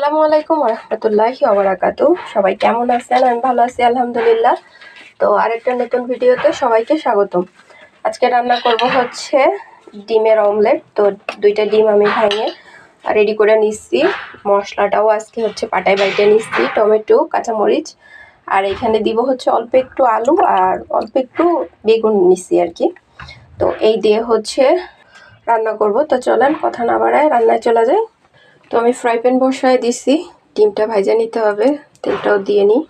আসসালামু আলাইকুম রহমতুল্লাহি ওবারাকাতু। সবাই কেমন আছেন? আমি ভালো আছি আলহামদুলিল্লাহ। তো আরেকটা নতুন ভিডিওতে সবাইকে স্বাগতম। আজকে রান্না করব হচ্ছে ডিমের অমলেট। তো দুইটা ডিম আমি ভেঙে রেডি করে নিচ্ছি। মশলাটাও আজকে হচ্ছে পাটায় বাইটে নিচ্ছি, টমেটো, কাঁচামরিচ, আর এখানে দিব হচ্ছে অল্প একটু আলু আর অল্প একটু বেগুন নিচ্ছি আর কি। তো এই দিয়ে হচ্ছে রান্না করব। তো চলেন কথা না বাড়ায় রান্নায় চলে যাই। তো আমি ফ্রাই প্যান বসায় দিছি, ডিমটা ভাজা নিতে হবে। তেলটাও দিয়ে নিই,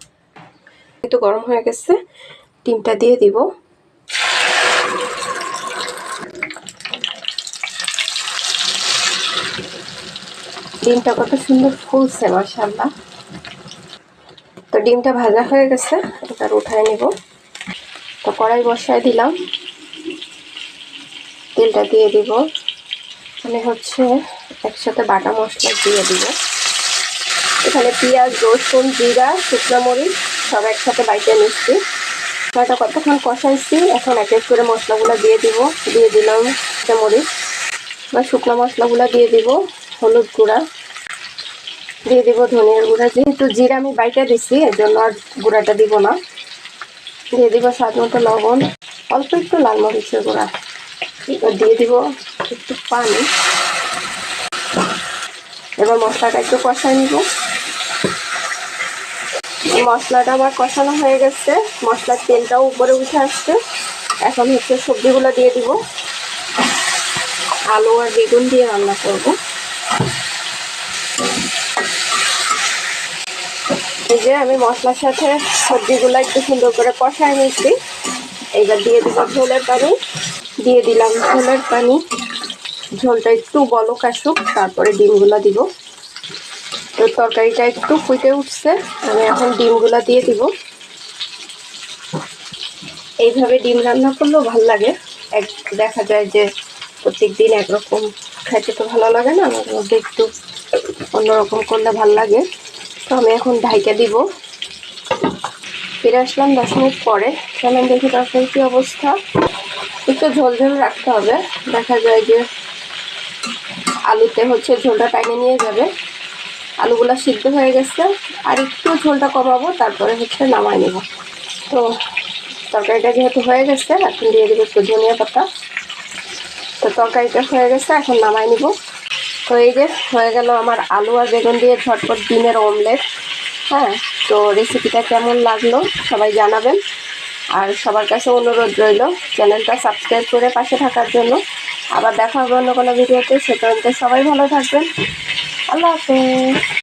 একটু গরম হয়ে গেছে, ডিমটা দিয়ে দিব। ডিমটা কত সুন্দর ফুলছে মাশাআল্লাহ। তো ডিমটা ভাজা হয়ে গেছে, এটা উঠায় নিব। তো কড়াই বসায় দিলাম, তেলটা দিয়ে দিব। মানে হচ্ছে একসাথে বাটা মশলা দিয়ে দিব। এখানে পেঁয়াজ, রসুন, জিরা, শুকনো মরিচ সব একসাথে বাইটে নিচ্ছি। মশলাটা কতক্ষণ কষাইছি, এখন এক এক করে মশলাগুলো দিয়ে দিব। দিয়ে দিলাম মরিচ বা শুকনো মশলাগুলো দিয়ে দিব, হলুদ গুঁড়া দিয়ে দিব, ধনিয়ার গুঁড়া। যেহেতু জিরা আমি বাইটা দিছি এর জন্য আর গুঁড়াটা দিব না। দিয়ে দিব স্বাদ মতো লবণ, অল্প একটু লাল মরিচের গুঁড়া। এবার দিয়ে দিব একটু পানি। এবার মশলাটা একটু কষাই নিব। মশলাটা আমার কষানো হয়ে গেছে, মশলার তেলটাও উপরে উঠে আসছে। এখন হচ্ছে সবজিগুলো দিয়ে দিব। আলু আর বেগুন দিয়ে রান্না করব। এই যে আমি মশলার সাথে সবজিগুলো একটু সুন্দর করে কষায় নিচ্ছি। এবার দিয়ে দিব ঝোলের পানি। দিয়ে দিলাম ঝোলের পানি। ঝোলটা একটু বলক আসুক, তারপরে ডিমগুলো দিব। তো তরকারিটা একটু ফুটে উঠছে, আমি এখন ডিমগুলো দিয়ে দিব। এইভাবে ডিম রান্না করলেও ভালো লাগে। দেখা যায় যে প্রত্যেক দিন একরকম খাইতে তো ভালো লাগে না, আমাদের মধ্যে একটু অন্যরকম করলে ভালো লাগে। তো আমি এখন ঢাইকা দিব। ফিরে আসলাম 10 মিনিট পরে। চলেন দেখি তরকারির কি অবস্থা। একটু ঝোল ঝোল রাখতে হবে, দেখা যায় যে আলুতে হচ্ছে ঝোলটা টাইনে নিয়ে যাবে। আলুগুলো সিদ্ধ হয়ে গেছে, আর একটু ঝোলটা কমাবো, তারপরে হচ্ছে নামাই নেব। তো তরকারিটা যেহেতু হয়ে গেছে, এখন দিয়ে দেবো একটু ধনিয়া পাতা। তো তরকারিটা হয়ে গেছে, এখন নামাই নিব। তো এই যে হয়ে গেল আমার আলু আর বেগুন দিয়ে ঝটপট ডিমের অমলেট। হ্যাঁ, তো রেসিপিটা কেমন লাগলো সবাই জানাবেন। আর সবার কাছে অনুরোধ রইল চ্যানেলটা সাবস্ক্রাইব করে পাশে থাকার জন্য। আবার দেখা হবে অন্য কোনো ভিডিওতে। সে পর্যন্ত সবাই ভালো থাকবেন। আল্লাহ হাফেজ।